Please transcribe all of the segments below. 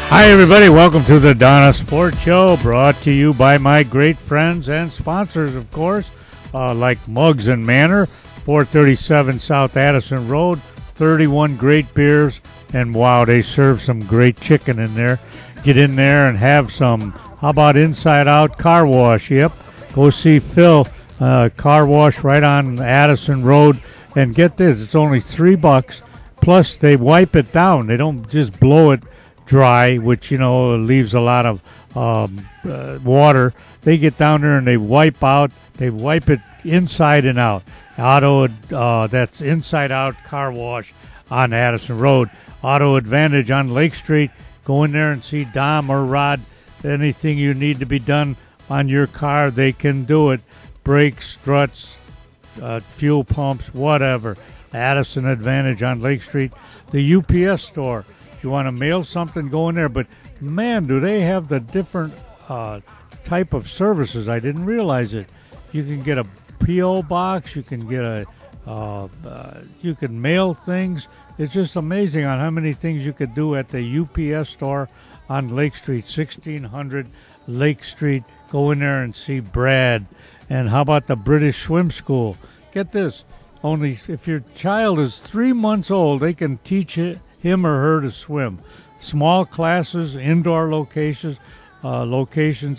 Hi, everybody. Welcome to the Donna Sports Show, brought to you by my great friends and sponsors, of course, like Mugs and Manor, 437 South Addison Road, 31 great beers, and wow, they serve some great chicken in there. Get in there and have some. How about Inside Out Car Wash? Yep. Go see Phil, Car Wash right on Addison Road, and get this, it's only $3, plus they wipe it down. They don't just blow it dry, which leaves a lot of water. They get down there and they wipe it inside and out. That's Inside Out Car Wash on Addison Road. Auto Advantage on Lake Street. Go in there and see Dom or Rod. Anything you need to be done on your car, they can do it. Brakes, struts, fuel pumps, whatever. Addison Advantage on Lake Street. The UPS store. If you want to mail something, go in there. But, man, do they have the different type of services. I didn't realize it. You can get a P.O. box. You can get you can mail things. It's just amazing on how many things you could do at the UPS store on Lake Street, 1600 Lake Street. Go in there and see Brad. And how about the British Swim School? Get this. Only if your child is 3 months old, they can teach him or her to swim. Small classes, indoor locations,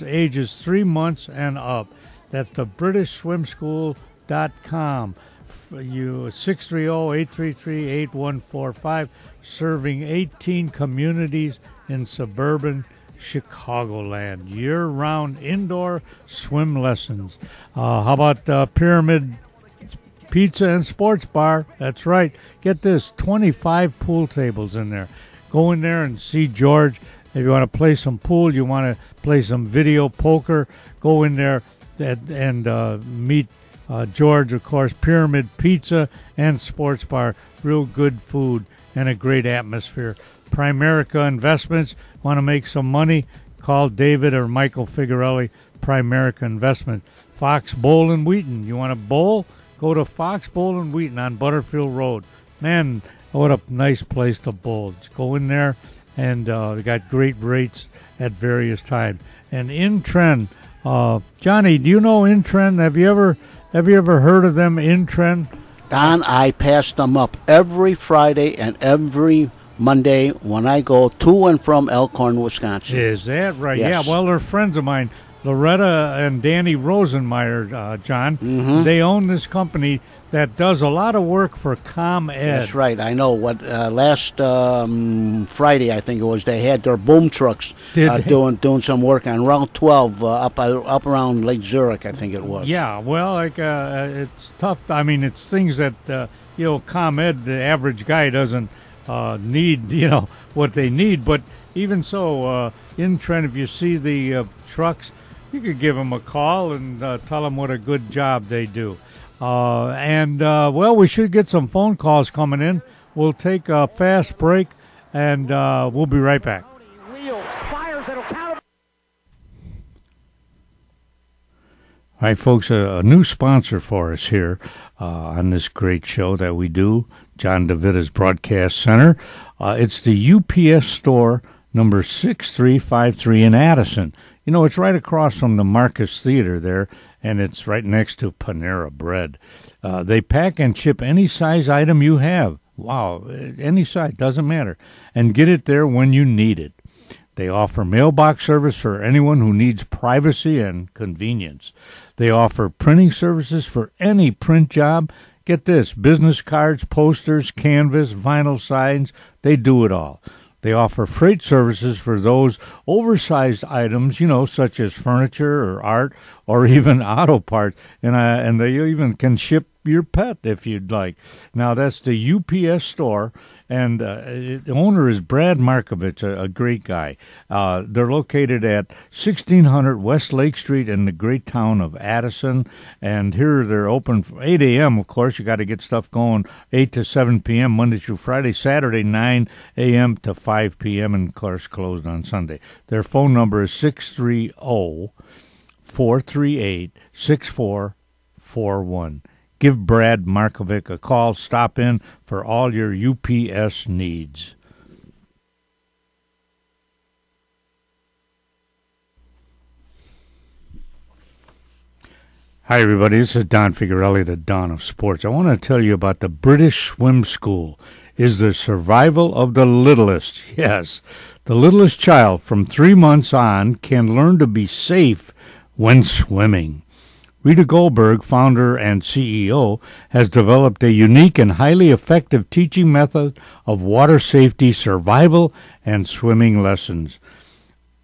ages 3 months and up. That's the BritishSwimSchool.com. You 630-833-8145, serving 18 communities in suburban Chicagoland. Year-round indoor swim lessons. How about Pyramid Pizza and Sports Bar? That's right. Get this, 25 pool tables in there. Go in there and see George. If you want to play some pool, you want to play some video poker, go in there and meet George, of course. Pyramid Pizza and Sports Bar. Real good food and a great atmosphere. Primerica Investments. Want to make some money? Call David or Michael Figuarelli, Primerica Investments. Fox Bowl and Wheaton. You want to bowl? Go to Fox Bowl and Wheaton on Butterfield Road. Man, what a nice place to bowl. Just go in there, and they got great rates at various times. And Intren, Johnny, do you know Intren? Have you ever heard of them, Intren? Don, I pass them up every Friday and every Monday when I go to and from Elkhorn, Wisconsin. Is that right? Yes. Yeah, well, they're friends of mine. Loretta and Danny Rosenmeyer, John, They own this company that does a lot of work for ComEd. That's right. I know. What last Friday, I think it was, they had their boom trucks doing some work on Route 12 up around Lake Zurich, I think it was. Yeah, well, it's tough. I mean, it's things that ComEd, the average guy, doesn't need what they need. But even so, Intren, if you see the trucks, you could give them a call and tell them what a good job they do. Well, we should get some phone calls coming in. We'll take a fast break, and we'll be right back. All right, folks, a new sponsor for us here on this great show that we do, John DeVita's Broadcast Center. It's the UPS store, number 6353 in Addison. It's right across from the Marcus Theater there, and it's right next to Panera Bread. They pack and ship any size item you have. Wow, any size, doesn't matter. And get it there when you need it. They offer mailbox service for anyone who needs privacy and convenience. They offer printing services for any print job. Get this, business cards, posters, canvas, vinyl signs, they do it all. They offer freight services for those oversized items, such as furniture or art or even auto parts. And they even can ship, your pet if you'd like. Now, that's the UPS store, and the owner is Brad Markovich, a great guy. They're located at 1600 West Lake Street in the great town of Addison, and here they're open from 8 a.m., of course. You got to get stuff going 8 to 7 p.m. Monday through Friday, Saturday 9 a.m. to 5 p.m., and, of course, closed on Sunday. Their phone number is 630-438-6441. Give Brad Markovic a call. Stop in for all your UPS needs. Hi, everybody. This is Don Figuarelli, the Don of Sports. I want to tell you about the British Swim School. Is the survival of the littlest. Yes, the littlest child from 3 months on can learn to be safe when swimming. Rita Goldberg, founder and CEO, has developed a unique and highly effective teaching method of water safety, survival, and swimming lessons.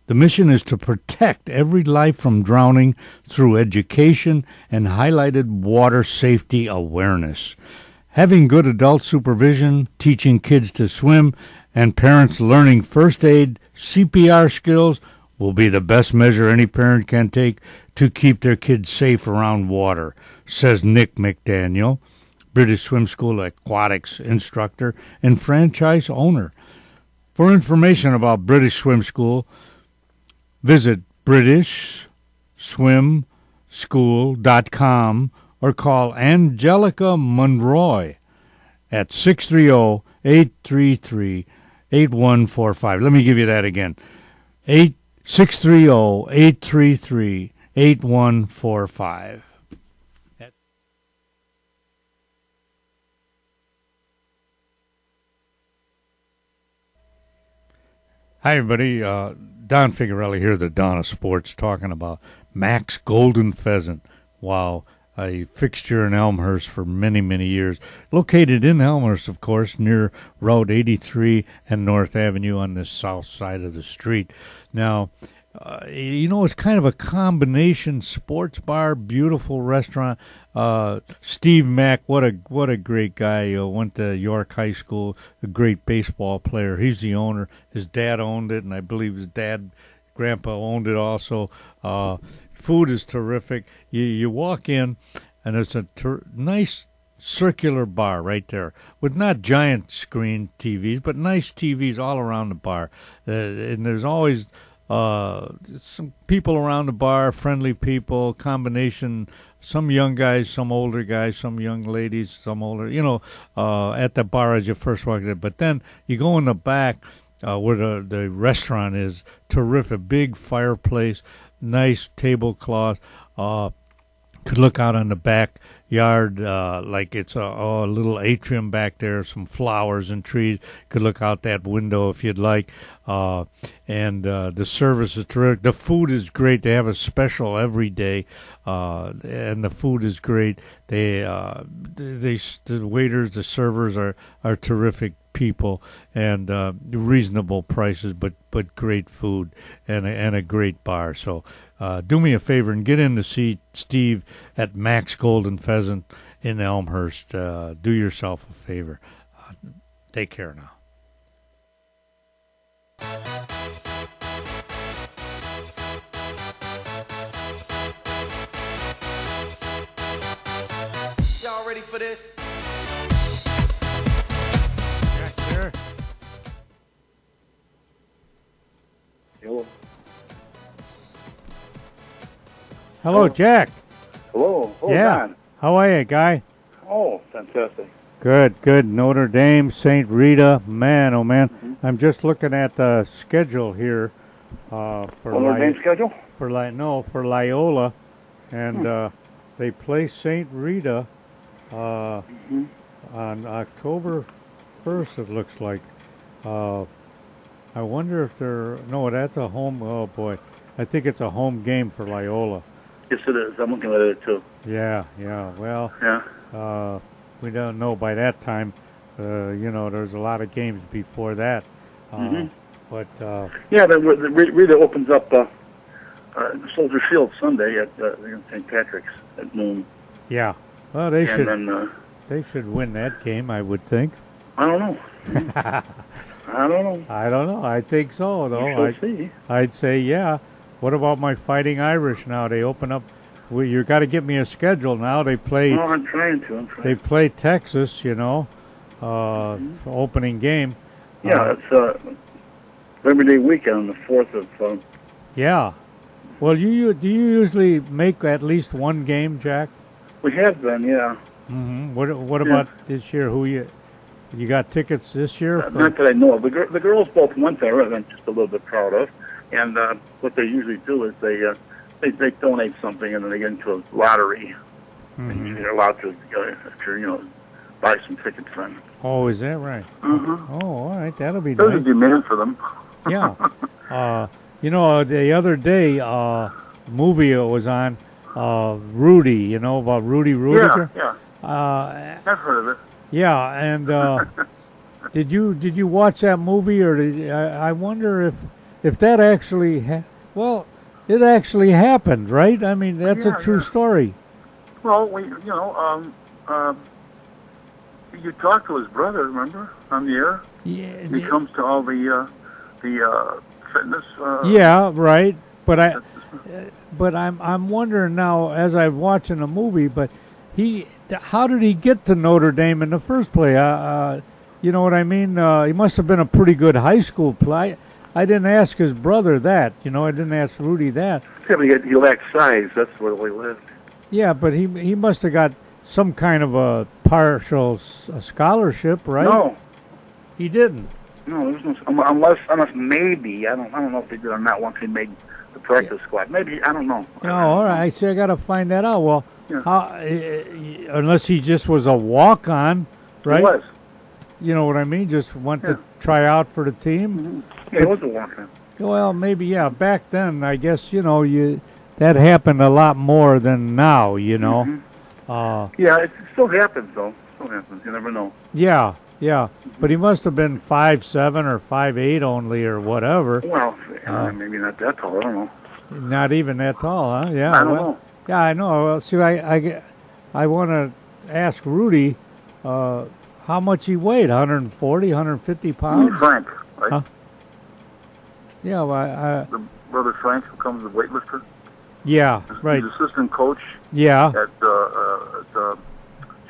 The mission is to protect every life from drowning through education and highlighted water safety awareness. Having good adult supervision, teaching kids to swim, and parents learning first aid, CPR skills will be the best measure any parent can take to keep their kids safe around water, says Nick McDaniel, British Swim School aquatics instructor and franchise owner. For information about British Swim School, visit BritishSwimSchool.com or call Angelica Monroy at 630-833-8145. Let me give you that again. 630-833-8145. Hi, everybody. Don Figuarelli here, the Don of Sports, talking about Max Golden Pheasant. Wow, a fixture in Elmhurst for many, many years. Located in Elmhurst, of course, near Route 83 and North Avenue on the south side of the street. Now, it's kind of a combination sports bar, beautiful restaurant. Steve Mack, what a great guy. Went to York High School, a great baseball player. He's the owner. His dad owned it, and I believe his grandpa owned it also. Food is terrific. You walk in, and it's a nice circular bar right there with not giant screen TVs, but nice TVs all around the bar. And there's always some people around the bar, friendly people, combination, some young guys, some older guys, some young ladies, some older, at the bar as you first walk in. But then you go in the back where the restaurant is, terrific, big fireplace, nice tablecloth, could look out on the backyard like it's a little atrium back there, some flowers and trees. Could look out that window if you'd like. And the service is terrific. The food is great. They have a special every day, and the food is great. The waiters, the servers are terrific people, and reasonable prices, but great food and a great bar. So do me a favor and get in to see Steve at Max Golden Pheasant in Elmhurst. Do yourself a favor. Take care now. Y'all ready for this? Jack there. Hello. Hello, Jack. Hello. Oh, Yeah. Don. How are you, guy? Oh, fantastic. Good. Notre Dame, St. Rita. Man, oh man. I'm just looking at the schedule here for Notre Dame schedule? for Loyola, and they play St. Rita on October 1st. It looks like. I wonder if that's a home. Oh boy, I think it's a home game for Loyola. Yes, it is. I'm looking at it too. Yeah. Well, Yeah. we don't know by that time. There's a lot of games before that. But Yeah, but Rita opens up Soldier Field Sunday at St. Patrick's at noon. yeah. Well, they and should. then They should win that game, I would think. I don't know. I don't know. I don't know. I think so, though. We shall see. I'd say yeah. What about my Fighting Irish now? They open up. Well, you got to get me a schedule now. They play. No, I'm trying to. I'm trying. They play Texas, you know, opening game. Yeah, it's Labor Day weekend on the 4th of. Yeah. Well, do you usually make at least one game, Jack? We have been, yeah. Mm-hmm. What about this year? Who you got tickets this year? Not that I know of. The girls both went there, and I'm just a little bit proud of. And what they usually do is they donate something, and then they get into a lottery. Mm-hmm. And you're allowed to, buy some tickets then. Oh, is that right? Mm-hmm. Oh, all right. That'll be There's a nice. demand for them. Yeah. The other day, movie was on, Rudy. You know about Rudy Rudiger? Yeah. I've heard of it. Yeah, and did you watch that movie, or I wonder if that actually it actually happened, right? I mean, that's a true story. Well, you talked to his brother, remember, on the air? Yeah. He comes to all the fitness. Yeah, right. But I'm wondering now as I'm watching the movie, but how did he get to Notre Dame in the first place? You know what I mean? He must have been a pretty good high school player. I didn't ask his brother that. You know, I didn't ask Rudy that. Yeah, but he lacked size. That's where he lived. Yeah, but he must have got some kind of a partial scholarship, right? No, he didn't. No, there's no unless maybe I don't know if they did or not once he made the practice squad. Maybe I don't know. Oh, all right. See, I got to find that out. Well, yeah. Unless he just was a walk-on, right? He was. You know what I mean? Just went to try out for the team. Mm-hmm. Yeah, he was a walk-on. Well, maybe back then, I guess that happened a lot more than now. You know. Mm-hmm. Yeah, it still happens though. It still happens. You never know. Yeah. Yeah, but he must have been 5'7" or 5'8" only, or whatever. Well, maybe not that tall. I don't know. Not even that tall, huh? Yeah. I don't know. Yeah, I know. Well, see, I want to ask Rudy how much he weighed. 140, 150 pounds. Frank, right? Huh? Yeah. Well, the brother Frank, who comes the weightlifter. Yeah. Right. He's assistant coach. Yeah. At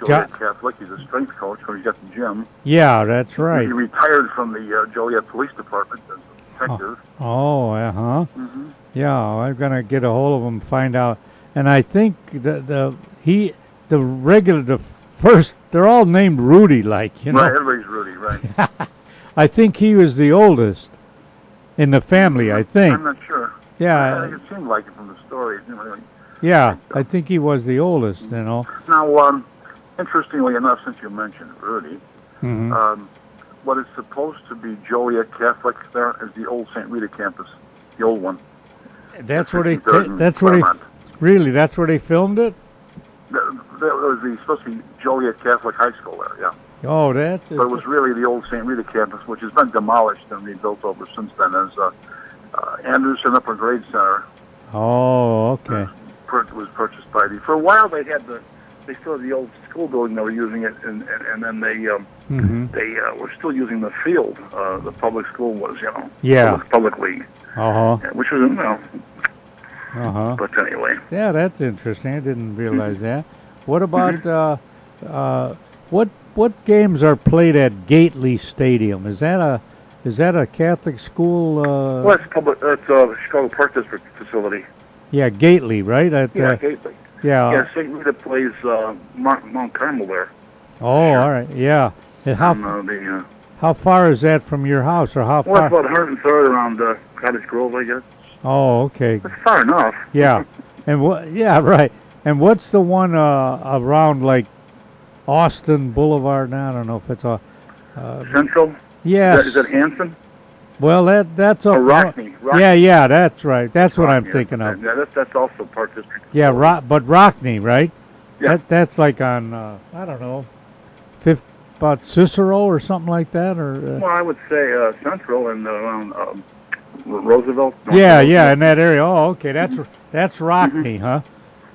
Joliet Catholic. He's a strength coach, so he's got the gym. Yeah, that's right. He retired from the Joliet Police Department as a detective. Oh, uh-huh. Mm-hmm. Yeah, I'm gonna get a hold of him, find out. And I think the first, they're all named Rudy, like, you know. Right, everybody's Rudy, right. I think he was the oldest in the family, I think. I'm not sure. Yeah. I think it seemed like it from the story. Yeah, I think he was the oldest, you know. Now, interestingly enough, since you mentioned Rudy, Mm-hmm. What is supposed to be Joliet Catholic there is the old St. Rita campus, the old one. That's where they. That's where Really, that's where they filmed it. That was supposed to be Joliet Catholic High School there, yeah. Oh, that's. But it was really the old St. Rita campus, which has been demolished and rebuilt over since then as Anderson Upper Grade Center. Oh, okay. Was purchased by the. For a while, they still had the old school building. They were using it, and then they were still using the field. The public school was, public league. Which was, But anyway. Yeah, that's interesting. I didn't realize that. What about what games are played at Gately Stadium? Is that a Catholic school? Well, it's public. It's Chicago Park District facility. Yeah, Gately, right? Gately. Yeah. Yeah, St. Rita plays Mount Carmel there. Oh, sure. All right. Yeah. How far is that from your house, or how far? Well, it's about 103rd around Cottage Grove, I guess. Oh, okay. That's far enough. Yeah. And what? Yeah, right. And what's the one around like Austin Boulevard? Now I don't know if it's a Central. Yes. Is that Hanson? Well, that's a Rockney. Yeah, that's right. That's what I'm thinking of. Yeah, that's also Park District. Yeah, but Rockney, right? Yeah. That's like on I don't know, about Cicero or something like that, or. Well, I would say Central and around Roosevelt. Yeah, in that area. Oh, okay. That's Rockney, huh?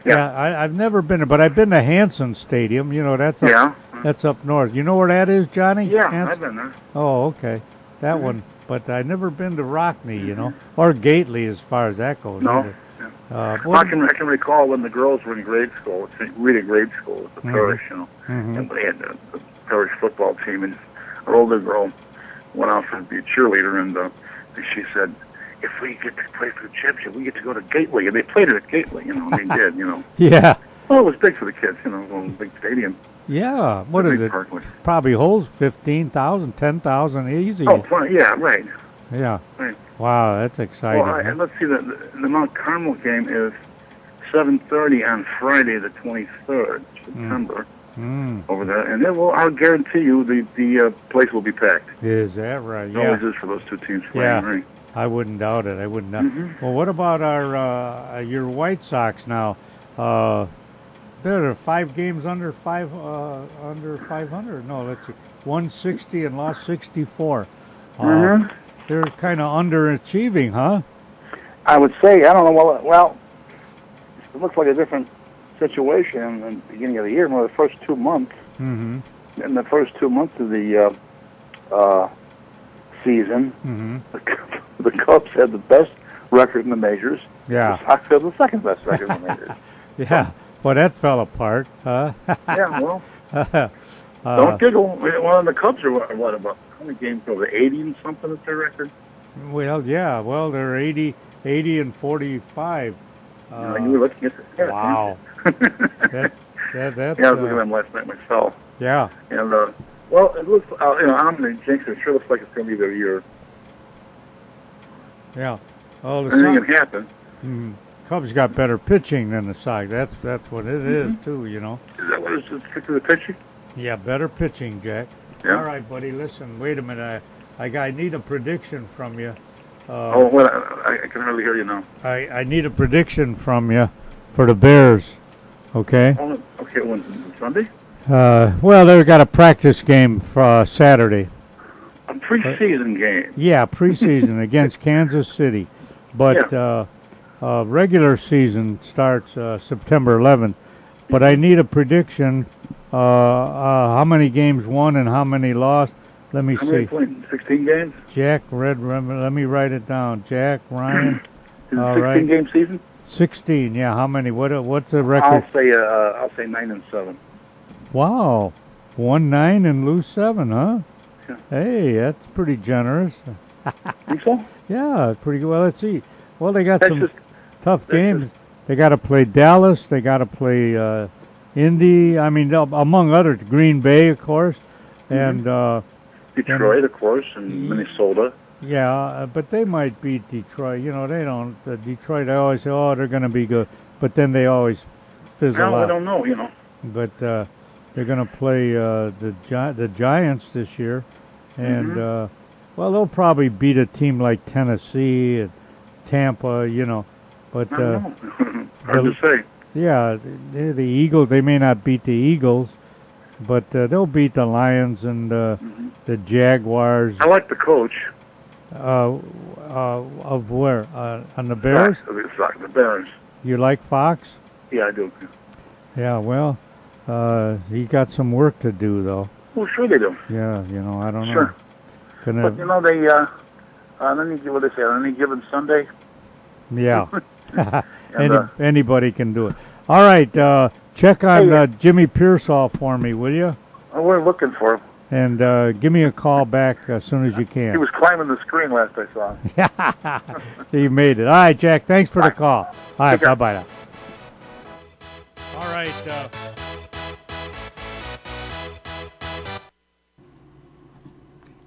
Yeah, I've never been there, but I've been to Hanson Stadium. You know, that's up north. You know where that is, Johnny? Yeah, Hanson? I've been there. Oh, okay. That one. But I've never been to Rockney, you know, or Gately as far as that goes. No. Either. I can recall when the girls were in grade school, really grade school at the parish, you know, and they had the parish football team, and our older girl went out to be a cheerleader, and she said, if we get to play for the championship, we get to go to Gately. And they played it at Gately, you know, and they did, you know. Yeah. Well, it was big for the kids, you know, going to a big stadium. Yeah. What is it? Parkway. Probably holds 15,000, 10,000 easy. Oh, fine. Yeah, right. Yeah. Right. Wow, that's exciting. Well, and let's see, the Mount Carmel game is 7:30 on Friday, the 23rd, September, over there. And I'll guarantee you the place will be packed. Is that right? It Yeah. always is for those two teams playing, right? I wouldn't doubt it. I wouldn't doubt. Well, what about your White Sox now? There are 5 games under 500. No, let's see, 160 and lost 64. They're kind of underachieving, huh? I would say, I don't know. Well, it looks like a different situation in the beginning of the year. The first 2 months, in the first 2 months of the season, the Cubs had the best record in the majors. Yeah. The Sox had the second best record in the majors. Yeah. Well, that fell apart. Yeah, well, don't giggle. Well, the Cubs are what about how many games over 80 and something is their record? Well, yeah. Well, they're 80 and 45. You were looking at that. Wow. that, yeah, I was looking at them last night myself. Yeah. And well, it looks. I'm going to jinx it. It sure looks like it's going to be their year. Yeah. Oh, anything can happen. Cubs got better pitching than the Sox. That's what it is too. You know. Is that what it's strictly the pitching? Yeah, better pitching, Jack. Yeah. All right, buddy. Listen, wait a minute. I need a prediction from you. I can hardly hear you now. I need a prediction from you for the Bears. Okay. Okay. When Sunday? Well, they've got a practice game for Saturday. A preseason game. Yeah, preseason against Kansas City, but regular season starts September 11th. But I need a prediction. How many games won and how many lost? Let me see. How many played? 16 games? Jack Red. Let me write it down. Jack Ryan. Is it 16-game season? 16. Yeah. How many? What's the record? I'll say 9 and 7. Wow. 1-9 and lose 7, huh? Yeah. Hey, that's pretty generous. Think so? Yeah, pretty good. Well, let's see. Well, they got some tough games. They got to play Dallas. They got to play Indy. I mean, among others, Green Bay, of course, and Detroit, of course, and Minnesota. Yeah, but they might beat Detroit. You know, they don't. Detroit, I always say, oh, they're going to be good, but then they always fizzle out. I don't know, you know. But they're going to play the Giants this year, and well, they'll probably beat a team like Tennessee and Tampa, you know. But hard to say. Yeah, the Eagles. They may not beat the Eagles, but they'll beat the Lions and the Jaguars. I like the coach. Of where? On the Bears? The Bears. You like Fox? Yeah, I do. Yeah, well, he got some work to do, though. Well, sure they do. Yeah, you know, I don't know. Sure. But, you know, they, what they say, on any given Sunday? Yeah. Anybody can do it. All right, check on Jimmy Pearsall for me, will you? Oh, we're looking for him. And give me a call back as soon as you can. He was climbing the screen last I saw him. He made it. All right, Jack, thanks for the call. All right, bye-bye now. All right.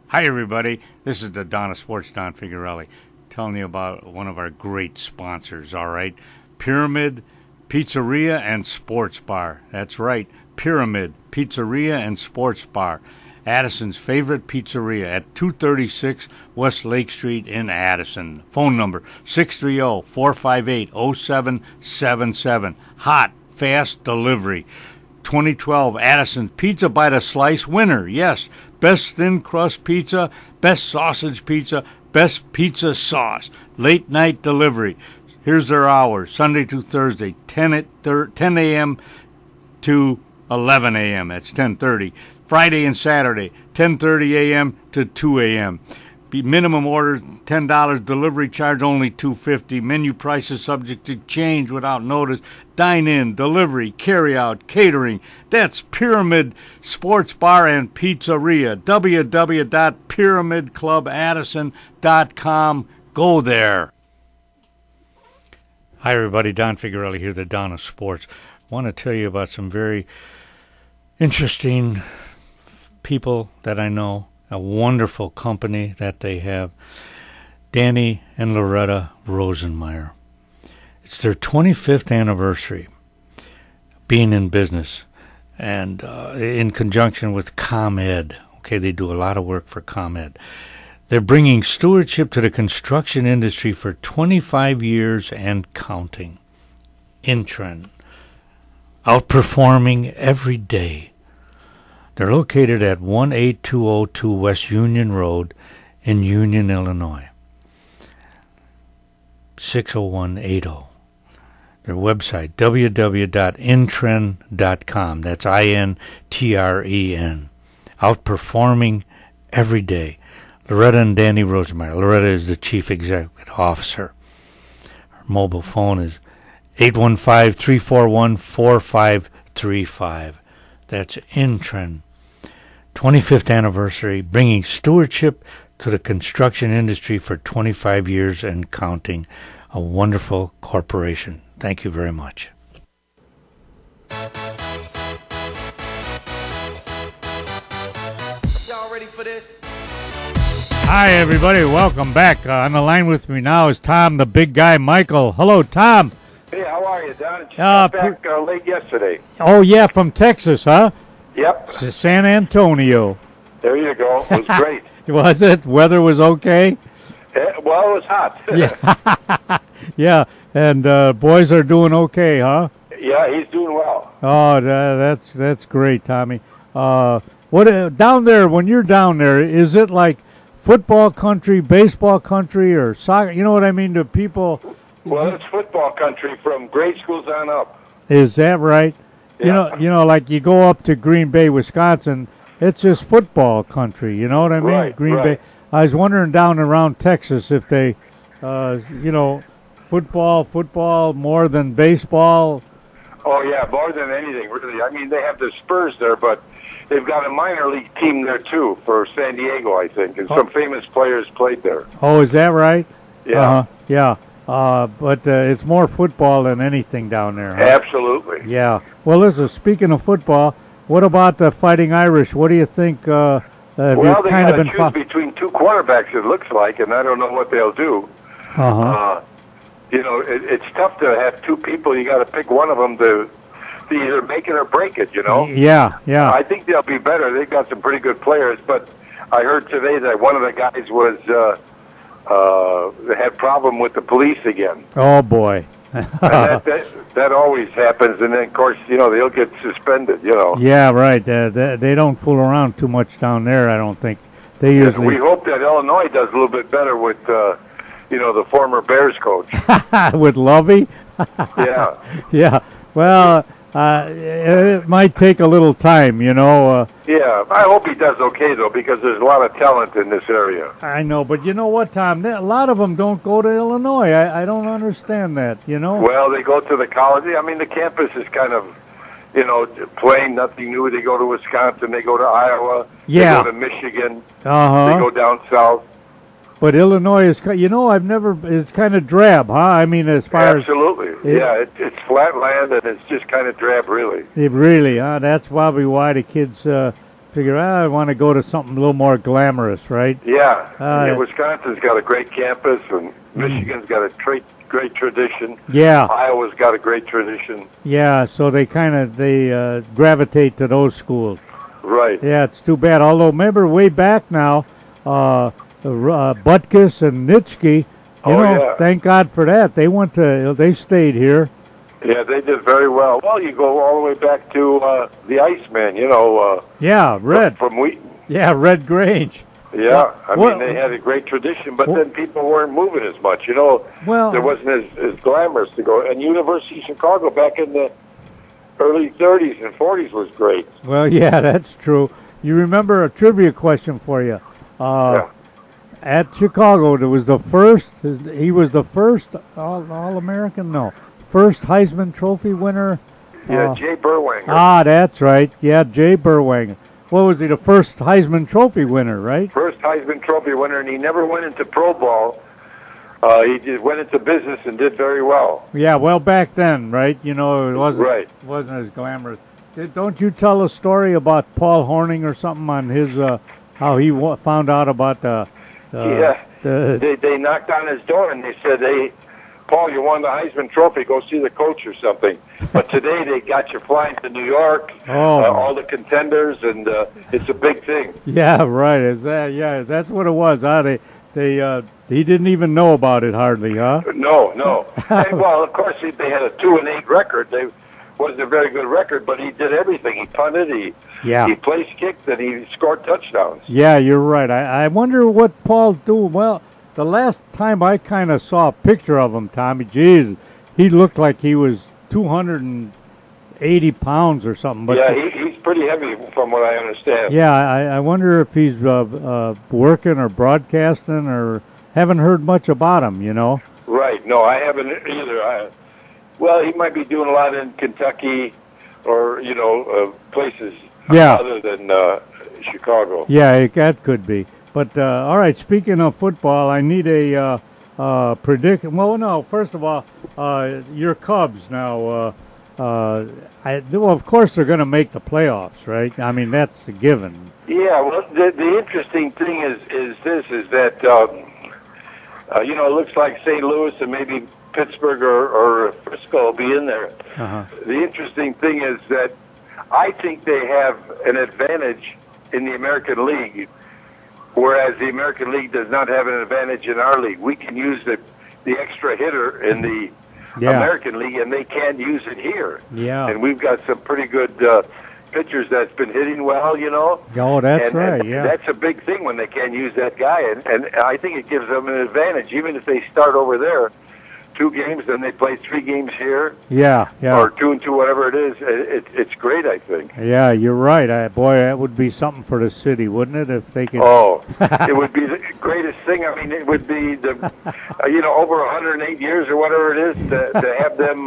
Hi, everybody. This is the Donna Sports, Don Figuarelli, telling you about one of our great sponsors, all right? Pyramid Pizzeria and Sports Bar. That's right, Pyramid Pizzeria and Sports Bar. Addison's favorite pizzeria at 236 West Lake Street in Addison. Phone number 630-458-0777. Hot, fast delivery. 2012 Addison's Pizza by the Slice winner. Yes, best thin crust pizza, best sausage pizza, best pizza sauce. Late night delivery. Here's their hours: Sunday to Thursday, 10 a.m. to 11 a.m. That's 10:30. Friday and Saturday, 10:30 a.m. to 2 a.m. Minimum order $10. Delivery charge only $2.50. Menu prices subject to change without notice. Dine in, delivery, carry out, catering. That's Pyramid Sports Bar and Pizzeria. www.pyramidclubaddison.com. Go there. Hi everybody, Don Figuarelli here, the Don of Sports. I want to tell you about some very interesting people that I know. A wonderful company that they have, Danny and Loretta Rosenmeyer. It's their 25th anniversary being in business, and in conjunction with ComEd. Okay, they do a lot of work for ComEd. They're bringing stewardship to the construction industry for 25 years and counting. Intren, outperforming every day. They're located at 18202 West Union Road in Union, Illinois. 60180. Their website, www.intren.com. That's INTREN. Outperforming every day. Loretta and Danny Rosenmeyer. Loretta is the Chief Executive Officer. Her mobile phone is 815-341-4535. That's Intren. 25th anniversary, bringing stewardship to the construction industry for 25 years and counting. A wonderful corporation. Thank you very much. Y'all ready for this? Hi, everybody. Welcome back. On the line with me now is Tom, the big guy, Michael. Hello, Tom. Hey, how are you, Don? Just got back late yesterday. Oh, yeah, from Texas, huh? Yep. San Antonio. There you go. It was great. Was it? Weather was okay? Well, it was hot. Yeah. Yeah, and boys are doing okay, huh? Yeah, he's doing well. Oh, that's great, Tommy. What down there, when you're down there, is it like football country, baseball country, or soccer? You know what I mean? Do people... Well, it's football country from grade schools on up. Is that right? Yeah. You know, like you go up to Green Bay, Wisconsin, it's just football country. You know what I mean? Right, Green right. Bay. I was wondering down around Texas if they, football more than baseball. Oh, yeah, more than anything, really. I mean, they have the Spurs there, but they've got a minor league team there, too, for San Diego, I think, and some famous players played there. Oh, is that right? Yeah. Yeah. But it's more football than anything down there. Huh? Absolutely. Yeah. Well, listen, speaking of football, what about the Fighting Irish? What do you think? Well, they got to choose between two quarterbacks, it looks like, and I don't know what they'll do. It's tough to have two people. You got to pick one of them to either make it or break it, you know? Yeah. I think they'll be better. They've got some pretty good players, but I heard today that one of the guys was... they had problem with the police again. Oh boy. And that always happens, and then of course they'll get suspended. Yeah, right. They don't fool around too much down there. I don't think they usually. We hope that Illinois does a little bit better with the former Bears coach. With Lovey. Yeah. Yeah. Well. It might take a little time, Yeah, I hope he does okay, though, because there's a lot of talent in this area. I know, but you know what, Tom? A lot of them don't go to Illinois. I don't understand that, Well, they go to the college. I mean, the campus is kind of, plain, nothing new. They go to Wisconsin. They go to Iowa. Yeah. They go to Michigan. They Uh-huh. go down south. But Illinois is, it's kind of drab, huh? I mean, as far Absolutely. It's flat land, and it's just kind of drab, really. Really, huh? That's probably why the kids figure, I want to go to something a little more glamorous, right? Yeah. Wisconsin's got a great campus, and Michigan's got a great tradition. Yeah. Iowa's got a great tradition. Yeah, so they gravitate to those schools. Right. Yeah, it's too bad. Although, remember, way back now, Butkus and Nitschke, thank God for that. They stayed here. Yeah, they did very well. Well, you go all the way back to the Iceman, yeah, Red. From Wheaton. Yeah, Red Grange. Yeah, I mean, they had a great tradition, but then people weren't moving as much. You know, there wasn't as glamorous to go. And University of Chicago back in the early 30s and 40s was great. Well, yeah, that's true. You remember a trivia question for you. At Chicago, he was the first All-American? No. First Heisman Trophy winner? Yeah, Jay Berwanger. Ah, that's right. Yeah, Jay Berwanger. What was he, the first Heisman Trophy winner, right? First Heisman Trophy winner, and he never went into pro ball. He just went into business and did very well. Yeah, well, back then, right? You know, it wasn't as glamorous. Don't you tell a story about Paul Hornung or something on his how he found out about they knocked on his door and they said, "Hey, Paul, you won the Heisman Trophy. Go see the coach or something." But today they got you flying to New York, all the contenders, and it's a big thing. Yeah, right. Is that? Yeah, that's what it was. Huh? He didn't even know about it hardly, huh? No. And, well, of course, they had a 2-8 record. They wasn't a very good record, but he did everything. He punted, he place kicked, and he scored touchdowns. Yeah, you're right. I wonder what Paul's doing. Well, the last time I kind of saw a picture of him, Tommy, geez, he looked like he was 280 pounds or something. But yeah, he's pretty heavy from what I understand. Yeah, I wonder if he's working or broadcasting, or haven't heard much about him, you know. Right. No, I haven't either. Well, he might be doing a lot in Kentucky or, you know, places other than Chicago. Yeah, that could be. But, all right, speaking of football, I need a prediction. Well, no, first of all, your Cubs now, well, of course they're going to make the playoffs, right? I mean, that's a given. Yeah, well, the interesting thing is that, you know, it looks like St. Louis and maybe Pittsburgh or Frisco will be in there. The interesting thing is that I think they have an advantage in the American League, whereas the American League does not have an advantage in our league. We can use the extra hitter in the American League, and they can't use it here. Yeah. And we've got some pretty good pitchers that's been hitting well, you know. Oh, that's right, and that's a big thing when they can't use that guy, and I think it gives them an advantage, even if they start over there 2 games, then they play 3 games here. Yeah. Or 2 and 2, whatever it is. It's great, I think. Yeah, you're right. Boy, that would be something for the city, wouldn't it? If they could. Oh, it would be the greatest thing. I mean, it would be the, you know, over 108 years or whatever it is to have them.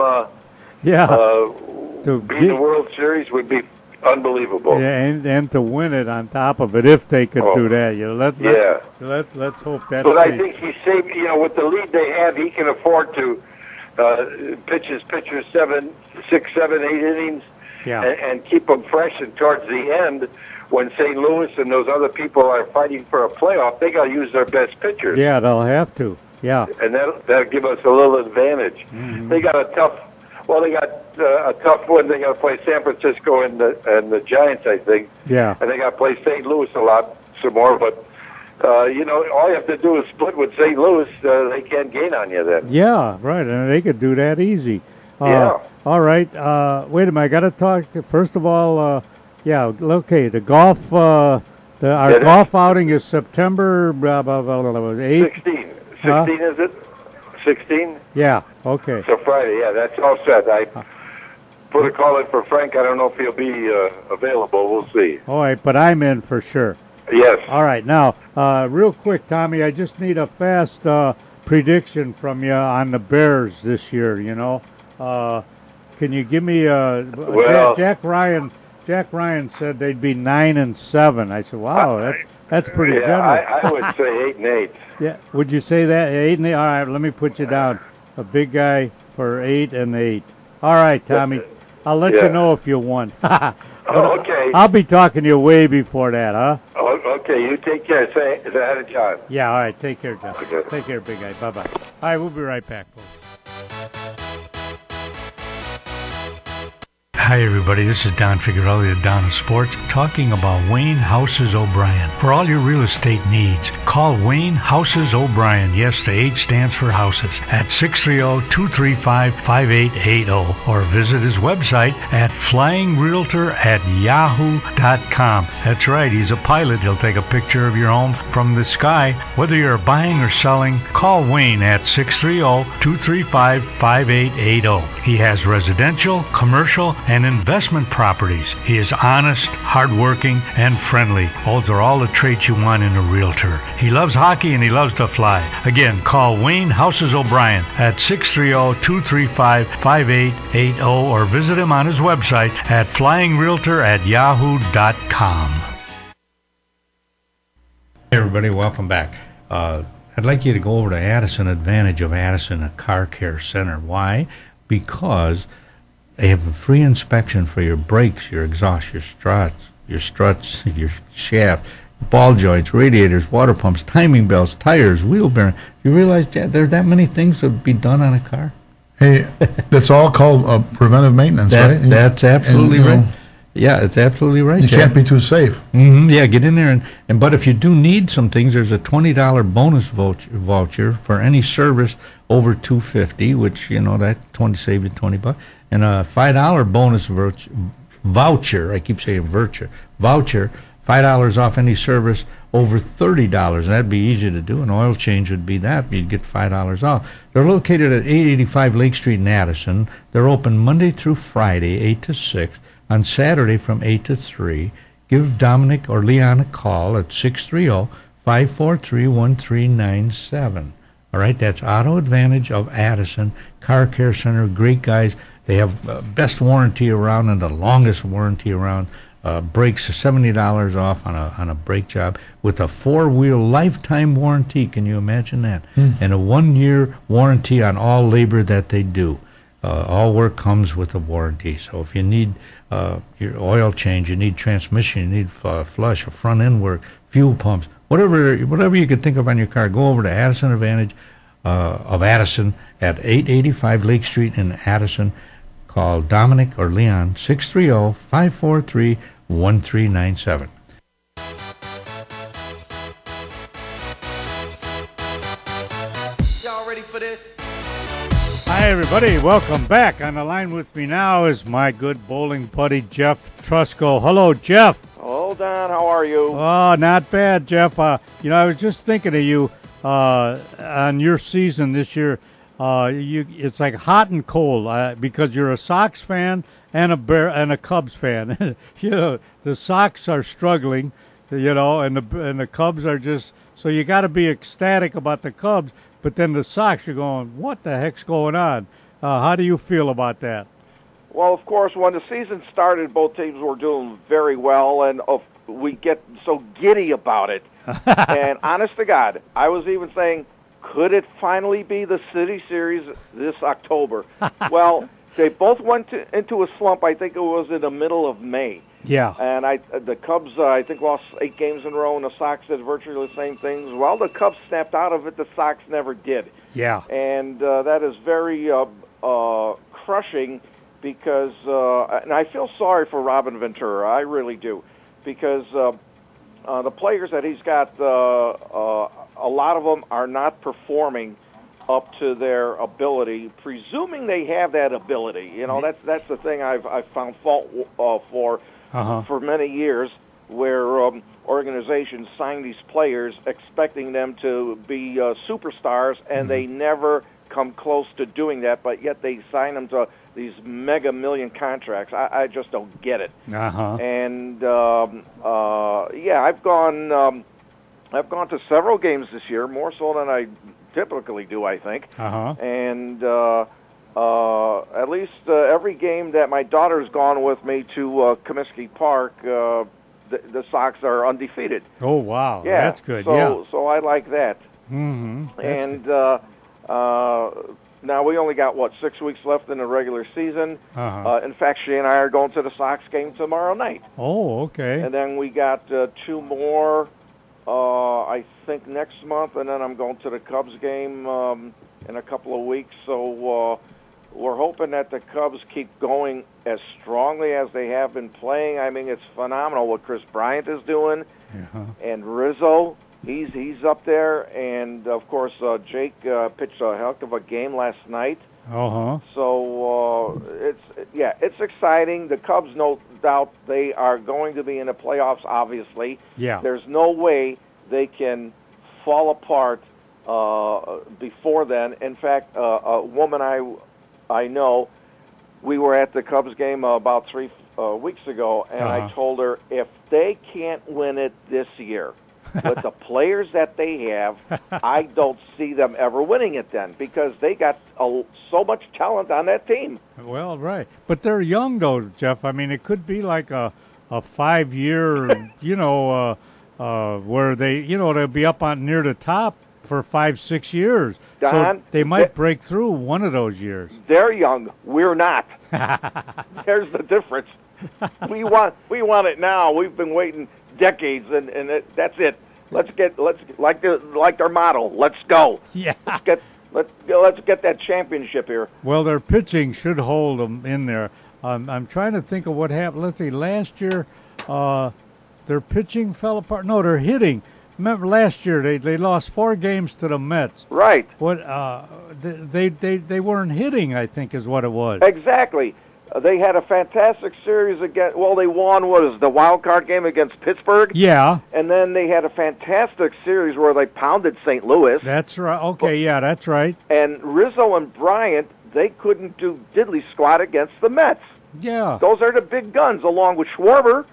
To be in the World Series would be unbelievable. Yeah, and to win it on top of it, if they could do that. You know, let's hope that. But I think he's saved. You know, with the lead they have, he can afford to pitch his pitchers 6, 7, 8 innings, and keep them fresh. And towards the end, when St. Louis and those other people are fighting for a playoff, they got to use their best pitchers. Yeah, they'll have to. Yeah, and that'll give us a little advantage. They got a tough. Well, they got a tough one. They got to play San Francisco and the Giants, I think. Yeah. And they got to play St. Louis some more. But you know, all you have to do is split with St. Louis. They can't gain on you then. Yeah, right. And they could do that easy. Yeah. All right. Wait a minute. I got to talk. First of all, okay. The golf. Our golf outing is September 8th. 16. 16 is it? 16? Yeah, okay. So Friday, that's all set. I put a call in for Frank. I don't know if he'll be available. We'll see. All right, but I'm in for sure. Yes. All right, now, real quick, Tommy, I just need a fast prediction from you on the Bears this year, you know. Can you give me Jack Ryan said they'd be 9-7. I said, wow, that's pretty generous. I would say 8-8. Yeah, would you say that 8-8? All right, let me put you down. A big guy for 8-8. All right, Tommy. I'll let you know if you won. Okay. I'll be talking to you way before that, huh? Okay, you take care. Say hi to John. Yeah, all right. Take care, John. Okay. Take care, big guy. Bye-bye. All right, we'll be right back, folks. Hi, everybody. This is Don Figueroa of Don Sports talking about Wayne Houses O'Brien. For all your real estate needs, call Wayne Houses O'Brien. Yes, the H stands for houses. At 630-235-5880 or visit his website at flyingrealtor@yahoo.com. That's right. He's a pilot. He'll take a picture of your home from the sky. Whether you're buying or selling, call Wayne at 630-235-5880. He has residential, commercial, and investment properties. He is honest, hardworking, and friendly. Those are all the traits you want in a realtor. He loves hockey and he loves to fly. Again, call Wayne Houses O'Brien at 630-235-5880 or visit him on his website at flyingrealtor@yahoo.com. Hey everybody, welcome back. I'd like you to go over to Addison Advantage of Addison, a car care center. Why? Because they have a free inspection for your brakes, your exhaust, your struts, your shaft, ball joints, radiators, water pumps, timing belts, tires, wheel bearing. You realize that there are that many things that would be done on a car? Hey, that's all called preventive maintenance, right? That's absolutely right. Yeah, it's absolutely right. You can't be too safe. Mm-hmm. Yeah, get in there but if you do need some things, there's a $20 bonus voucher for any service over $250, which that save you $20, and a $5 bonus voucher. I keep saying voucher. $5 off any service over $30. And that'd be easy to do. An oil change would be that. You'd get $5 off. They're located at 885 Lake Street in Addison. They're open Monday through Friday, 8 to 6. On Saturday from 8 to 3, give Dominic or Leon a call at 630-543-1397. All right, that's Auto Advantage of Addison, Car Care Center, great guys. They have best warranty around and the longest warranty around. Brakes are $70 off on a brake job with a 4-wheel lifetime warranty. Can you imagine that? And a 1-year warranty on all labor that they do. All work comes with a warranty. So if you need your oil change, you need transmission, you need flush, or front end work, fuel pumps, whatever you could think of on your car, go over to Addison Advantage of Addison at 885 Lake Street in Addison. Call Dominic or Leon, 630-543-1397. Y'all ready for this? Hi, everybody. Welcome back. On the line with me now is my good bowling buddy, Jeff Trusco. Hello, Jeff. Hello, Don. How are you? Oh, not bad, Jeff. I was just thinking of you on your season this year. It's like hot and cold because you're a Sox fan and a Cubs fan. The Sox are struggling, and the Cubs are just so you got to be ecstatic about the Cubs. But then the Sox, you're going, what the heck's going on? How do you feel about that? Well, of course, when the season started, both teams were doing very well, and we get so giddy about it. And honest to God, I was even saying, could it finally be the City Series this October? Well, they both went into a slump. I think it was in the middle of May. Yeah. And the Cubs, I think, lost 8 games in a row, and the Sox did virtually the same things. Well, the Cubs snapped out of it. The Sox never did. Yeah. And that is very crushing because, and I feel sorry for Robin Ventura. I really do. Because the players that he's got, a lot of them are not performing up to their ability, presuming they have that ability. That's the thing I've found fault for many years, where organizations sign these players expecting them to be superstars, and they never come close to doing that, but yet they sign them to these mega million contracts. I just don't get it. And I've gone to several games this year, more so than I typically do, I think. And at least every game that my daughter's gone with me to Comiskey Park, the Sox are undefeated. Oh, wow. Yeah, that's good. So I like that. And now we only got, 6 weeks left in the regular season. In fact, she and I are going to the Sox game tomorrow night. Oh, okay. And then we got 2 more, I think, next month, and then I'm going to the Cubs game in a couple of weeks. So we're hoping that the Cubs keep going as strongly as they have been playing. I mean, it's phenomenal what Chris Bryant is doing, and Rizzo, he's up there, and of course Jake pitched a heck of a game last night. So it's exciting. The Cubs, no doubt, they are going to be in the playoffs. Obviously, there's no way they can fall apart before then. In fact, a woman I know, we were at the Cubs game about 3 weeks ago, and I told her, if they can't win it this year, with the players that they have, I don't see them ever winning it then, because they got so much talent on that team. Well, right. But they're young, though, Jeff. I mean, it could be like a 5-year, where they, they'll be up on near the top for 5-6 years. Don, so they might break through one of those years. They're young. We're not. There's the difference. We want it now. We've been waiting decades, and that's it. Let's like their motto. Let's go. Yeah. Let's get that championship here. Well, their pitching should hold them in there. I'm trying to think of what happened. Let's see. Last year, their pitching fell apart. No, their hitting. Remember last year they lost 4 games to the Mets. Right. What they weren't hitting, I think, is what it was. Exactly. They had a fantastic series against. Well, they won the wild card game against Pittsburgh. Yeah. And then they had a fantastic series where they pounded St. Louis. That's right. Okay, yeah, that's right. And Rizzo and Bryant, they couldn't do diddly squat against the Mets. Yeah. Those are the big guns, along with Schwarber.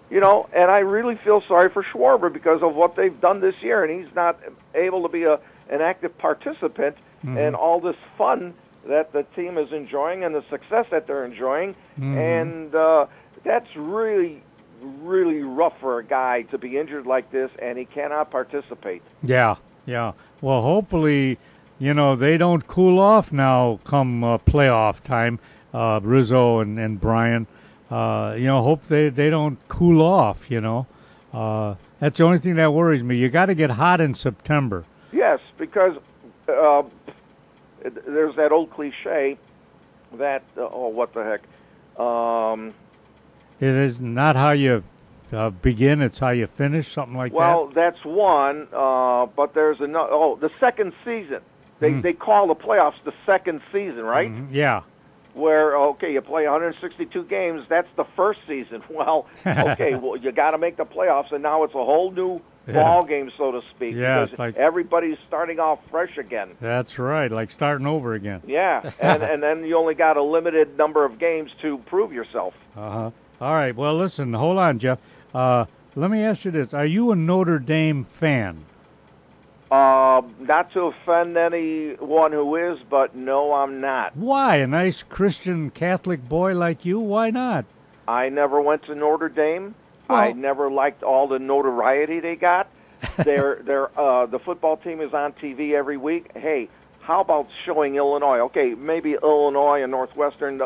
And I really feel sorry for Schwarber because of what they've done this year, and he's not able to be an active participant in all this fun that the team is enjoying and the success that they're enjoying. And that's really, really rough for a guy to be injured like this, and he cannot participate. Yeah. Well, hopefully, they don't cool off now come playoff time, Rizzo and Brian. Hope they don't cool off, That's the only thing that worries me. You got to get hot in September. Yes, because there's that old cliche that, what the heck? It is not how you begin, it's how you finish, something like that. Well, that's one, but there's another. The second season. They call the playoffs the second season, right? Yeah. Where, you play 162 games, that's the first season. Well, you got to make the playoffs, and now it's a whole new ball game, so to speak, because everybody's starting off fresh again. That's right, like starting over again. Yeah, and then you only got a limited number of games to prove yourself. All right, well, listen, hold on, Jeff. Let me ask you this. Are you a Notre Dame fan? Not to offend anyone who is, but no, I'm not. Why? A nice Christian Catholic boy like you? Why not? I never went to Notre Dame. Well, I never liked all the notoriety they got. The football team is on TV every week. Hey, how about showing Illinois? Okay, maybe Illinois and Northwestern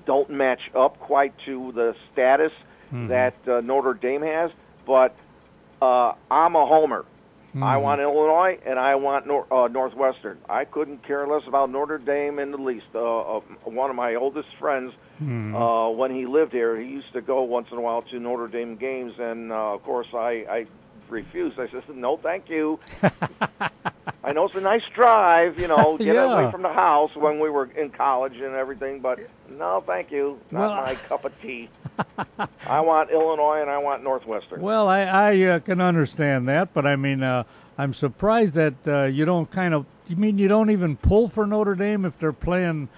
don't match up quite to the status that Notre Dame has, but I'm a homer. I want Illinois, and I want Northwestern. I couldn't care less about Notre Dame in the least. One of my oldest friends, when he lived here, he used to go once in a while to Notre Dame games, and, of course, I refused. I said, no, thank you. I know it's a nice drive, get away from the house when we were in college and everything, but no, thank you. Not my cup of tea. I want Illinois and I want Northwestern. Well, I can understand that, but I mean, I'm surprised that you don't you don't even pull for Notre Dame if they're playing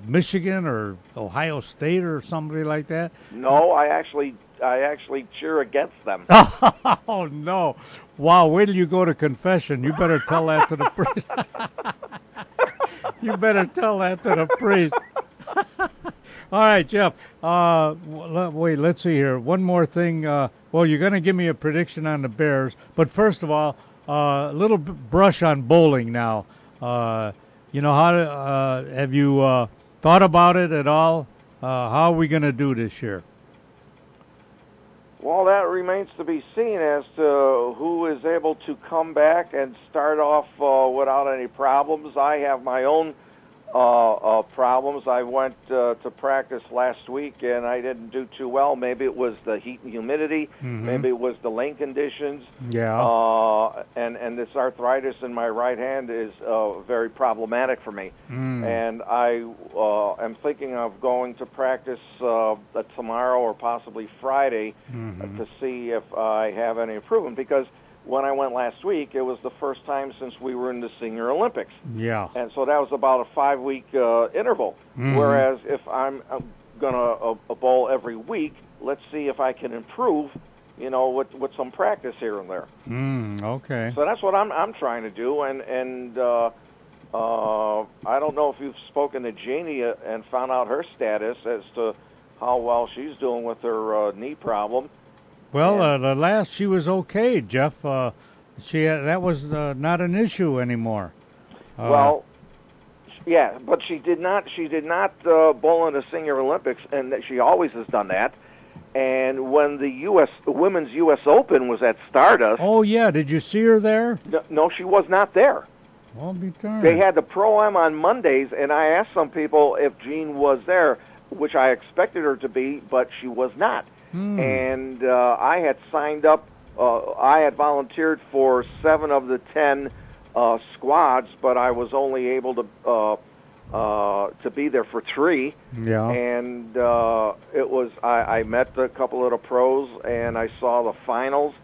Michigan or Ohio State or somebody like that? No, I actually cheer against them. Oh, no. Wow, wait till you go to confession. You better tell that to the priest. You better tell that to the priest. All right, Jeff. Wait, let's see here. One more thing. Well, you're going to give me a prediction on the Bears. But first of all, a little brush on bowling now. Have you thought about it at all? How are we going to do this year? Well, that remains to be seen as to who is able to come back and start off without any problems. I have my own problems. I went to practice last week, and I didn't do too well. Maybe it was the heat and humidity. Maybe it was the lane conditions. Yeah. And this arthritis in my right hand is very problematic for me. And I am thinking of going to practice tomorrow or possibly Friday to see if I have any improvement, because when I went last week, it was the first time since we were in the Senior Olympics. Yeah. And so that was about a 5-week interval. Whereas if I'm going to bowl every week, let's see if I can improve, with some practice here and there. Okay. So that's what I'm trying to do. And I don't know if you've spoken to Jeannie and found out her status as to how well she's doing with her knee problem. Well, the last she was okay, Jeff. That was not an issue anymore. Well, yeah, but she did not. She did not bowl in the Senior Olympics, and she always has done that. And when the Women's U.S. Open was at Stardust. Oh yeah, did you see her there? No, she was not there. Well, be darned. They had the Pro-Am on Mondays, and I asked some people if Jean was there, which I expected her to be, but she was not. And I had signed up. I had volunteered for 7 of the 10 squads, but I was only able to be there for 3. Yeah. And it was. I met a couple of the pros, and I saw the finals.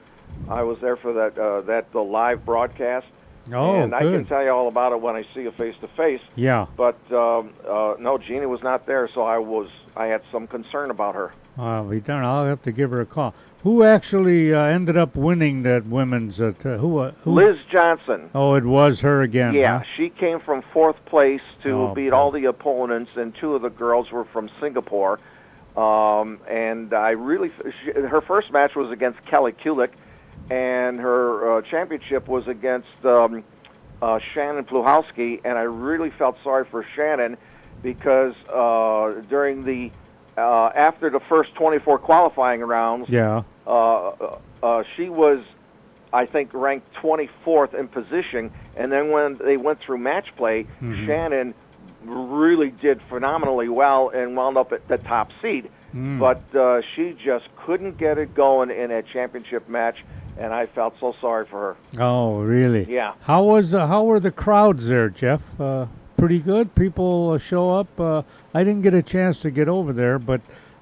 I was there for the live broadcast. Oh, and good. I can tell you all about it when I see you face to face. Yeah. But no, Jeannie was not there, so I had some concern about her. Be darned. I'll have to give her a call. Who actually ended up winning that women's? Who? Liz Johnson. Oh, it was her again. Yeah, huh? she came from 4th place to beat all the opponents, and 2 of the girls were from Singapore. And I really, her first match was against Kelly Kulik, and her championship was against Shannon Pluhowski, and I really felt sorry for Shannon because during the after the first 24 qualifying rounds, she was, I think, ranked 24th in position, and then when they went through match play, Shannon really did phenomenally well and wound up at the top seed. But she just couldn't get it going in a championship match, and I felt so sorry for her. Oh, really? Yeah. How were the crowds there, Jeff? Pretty good. People show up. I didn't get a chance to get over there, but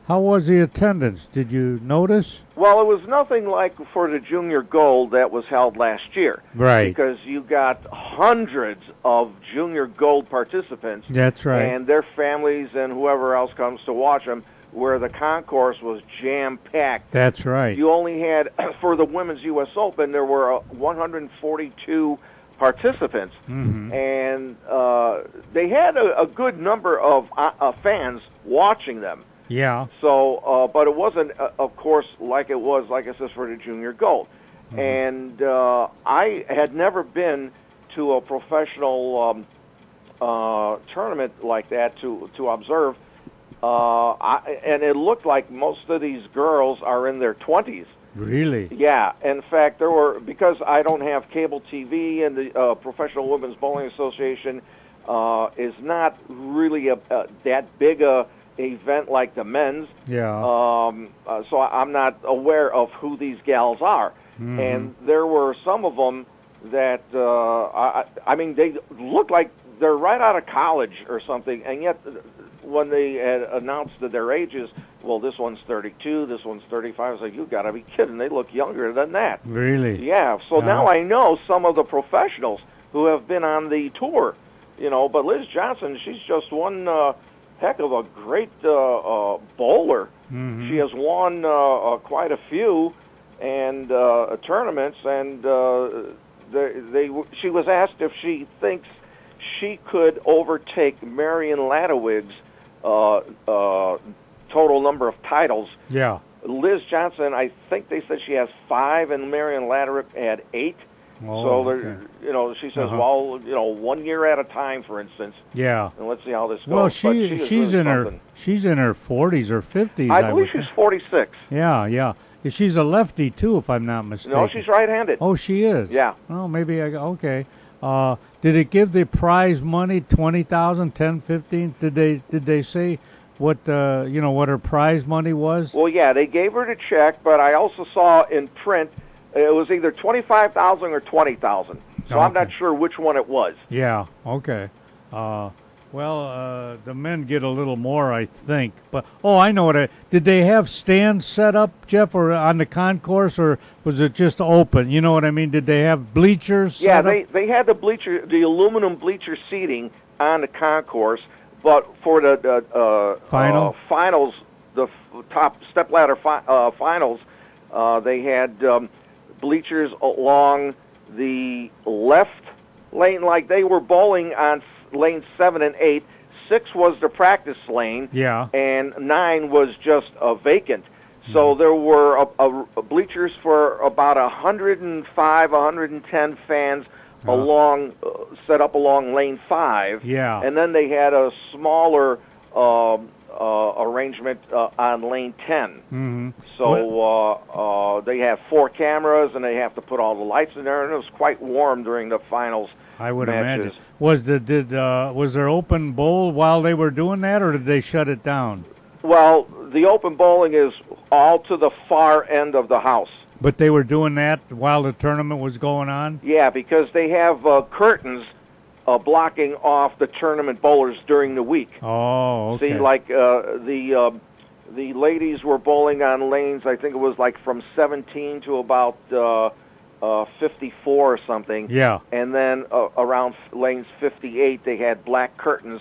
how was the attendance? Did you notice? Well, it was nothing like for the Junior Gold that was held last year. Right. Because you got hundreds of Junior Gold participants. That's right. And their families and whoever else comes to watch them, where the concourse was jam-packed. That's right. You only had, for the Women's U.S. Open, there were 142 participants, and they had a good number of fans watching them. Yeah. So, but it wasn't, of course, like it was, like I said, for the Junior Gold. And I had never been to a professional tournament like that to observe. And it looked like most of these girls are in their 20s. Really? Yeah. In fact, there were, because I don't have cable TV, and the Professional Women's Bowling Association is not really that big a event like the men's. Yeah. So I'm not aware of who these gals are. And there were some of them that, I mean, they look like they're right out of college or something, and yet when they had announced that their ages, well, this one's 32, this one's 35, I was like, you got to be kidding. They look younger than that. Really? Yeah, so now I know some of the professionals who have been on the tour, but Liz Johnson, she's just one heck of a great bowler. She has won quite a few and tournaments, and she was asked if she thinks she could overtake Marion Ladewig's total number of titles. Yeah. Liz Johnson, I think they said she has 5, and Marion Ladewig had 8. Oh, so, okay. she says, well, 1 year at a time, for instance. Yeah. And let's see how this goes. Well, she's really in her 40s or 50s. I believe she's 46. Yeah. She's a lefty too, if I'm not mistaken. No, she's right-handed. Oh, she is. Yeah. Oh, maybe okay. Did it give the prize money 20,000, 10, 15? Did they say what what her prize money was? Well, yeah, they gave her the check, but I also saw in print it was either 25,000 or 20,000. So okay. I'm not sure which one it was. Yeah. Okay. The men get a little more, I think. But I know what. Did they have stands set up, Jeff, or on the concourse, or was it just open? You know what I mean? Did they have bleachers? Yeah, they had the aluminum bleacher seating on the concourse, but for the finals, the top stepladder finals, they had bleachers along the left lane, like they were bowling on lane 7 and 8. 6 was the practice lane, and 9 was just vacant. So there were bleachers for about 105, 110 fans along, set up along lane 5. Yeah. And then they had a smaller arrangement on lane 10. Mm-hmm. So they have 4 cameras, and they have to put all the lights in there, and it was quite warm during the finals. I would matches. imagine. Was there open bowl while they were doing that, or did they shut it down? Well, the open bowling is all to the far end of the house. But they were doing that while the tournament was going on? Yeah, because they have curtains blocking off the tournament bowlers during the week. Oh, okay. See, like the ladies were bowling on lanes, I think it was like from 17 to about 54 or something. Yeah. And then around lanes 58, they had black curtains.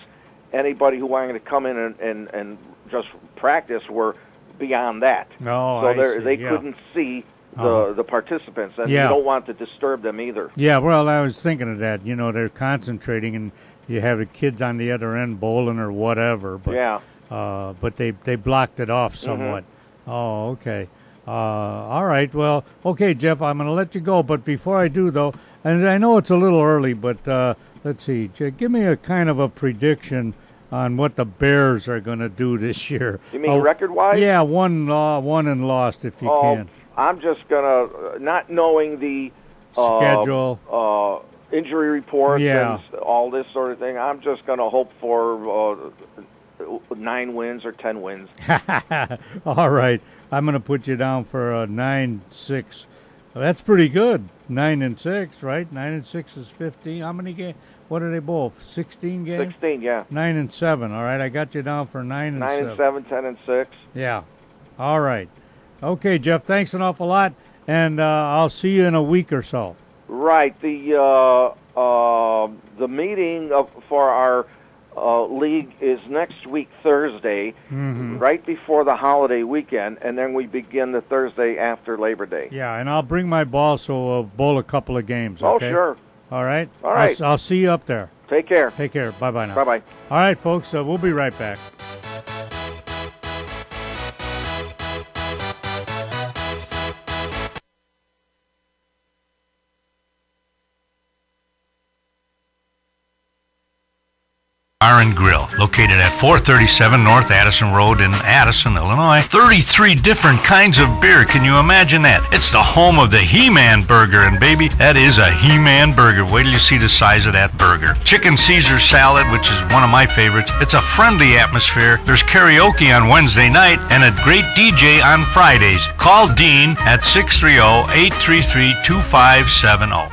Anybody who wanted to come in and just practice were beyond that. No, so they couldn't see the participants, and you don't want to disturb them either. Yeah, well, I was thinking of that. They're concentrating, and you have the kids on the other end bowling or whatever. But, yeah. But they blocked it off somewhat. Mm-hmm. Oh, okay. All right. Well, okay, Jeff, I'm going to let you go. But before I do, though, and I know it's a little early, but let's see. Give me a kind of a prediction on what the Bears are going to do this year. You mean record-wise? Yeah, won and lost if you can. I'm just going to, not knowing the schedule, injury reports and all this sort of thing, I'm just going to hope for 9 wins or 10 wins. All right. I'm going to put you down for a 9-6. Well, that's pretty good. 9-6, right? 9-6 is 15. How many games? What are they both? 16 games? 16, yeah. 9-7. All right, I got you down for 9-7. 9-7, 10-6. Yeah. All right. Okay, Jeff. Thanks an awful lot, and I'll see you in a week or so. Right. The meeting for our league is next week Thursday, right before the holiday weekend, and then we begin the Thursday after Labor Day. Yeah, and I'll bring my ball, so we'll bowl a couple of games. Okay? Oh, sure. All right? All right. I'll see you up there. Take care. Take care. Bye-bye now. Bye-bye. All right, folks, we'll be right back. Bar and Grill, located at 437 North Addison Road in Addison, Illinois. 33 different kinds of beer. Can you imagine that? It's the home of the He-Man Burger, and baby, that is a He-Man Burger. Wait till you see the size of that burger. Chicken Caesar salad, which is one of my favorites. It's a friendly atmosphere. There's karaoke on Wednesday night and a great DJ on Fridays. Call Dean at 630-833-2570.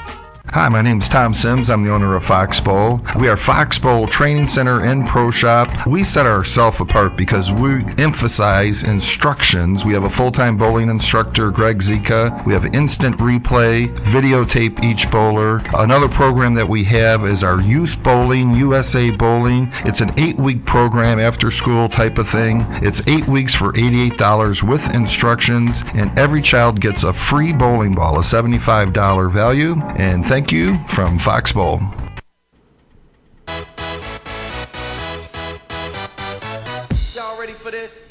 Hi, my name is Tom Sims. I'm the owner of Fox Bowl. We are Fox Bowl Training Center and Pro Shop. We set ourselves apart because we emphasize instructions. We have a full-time bowling instructor, Greg Zika. We have instant replay, videotape each bowler. Another program that we have is our Youth Bowling, USA Bowling. It's an 8-week program, after school type of thing. It's 8 weeks for $88 with instructions, and every child gets a free bowling ball, a $75 value. And thank you from Fox Bowl. Y'all ready for this?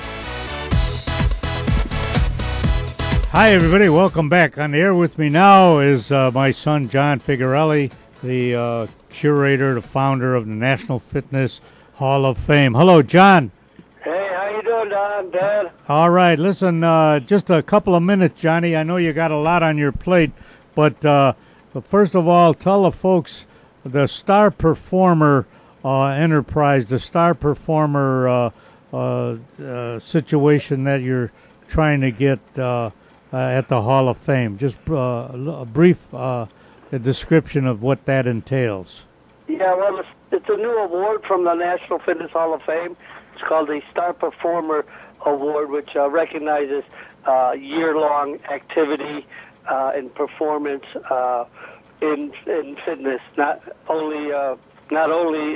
Hi, everybody. Welcome back. On the air with me now is my son, John Figarelli, the curator, the founder of the National Fitness Hall of Fame. Hello, John. Hey, how you doing, Don, Dad? All right. Listen, just a couple of minutes, Johnny. I know you got a lot on your plate, but first of all, tell the folks the Star Performer enterprise, the Star Performer situation that you're trying to get at the Hall of Fame. Just a brief description of what that entails. Yeah, well, it's a new award from the National Fitness Hall of Fame. It's called the Star Performer Award, which recognizes year-long activity and performance in fitness, not only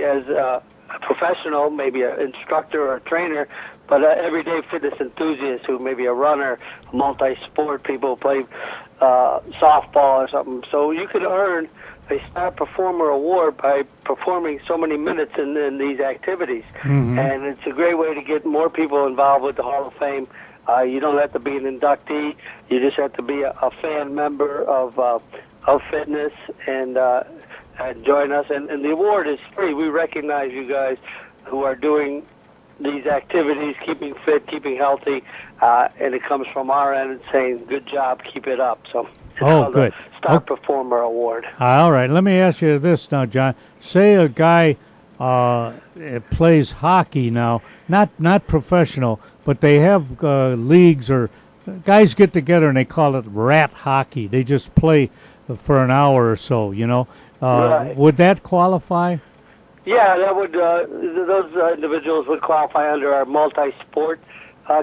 as a professional, maybe an instructor or a trainer, but everyday fitness enthusiast who may be a runner, a multi-sport, people who play softball or something. So you can earn a Star Performer Award by performing so many minutes in these activities. Mm-hmm. And it's a great way to get more people involved with the Hall of Fame. You don't have to be an inductee. You just have to be a fan member of fitness and join us. And the award is free. We recognize you guys who are doing these activities, keeping fit, keeping healthy, and it comes from our end and saying, good job, keep it up. So it's called good. the Star Performer Award. All right, let me ask you this now, John. Say a guy plays hockey now, not professional, but they have leagues or guys get together and they call it rat hockey. They just play for an hour or so, you know. Right. Would that qualify? Yeah, that would. Those individuals would qualify under our multi-sport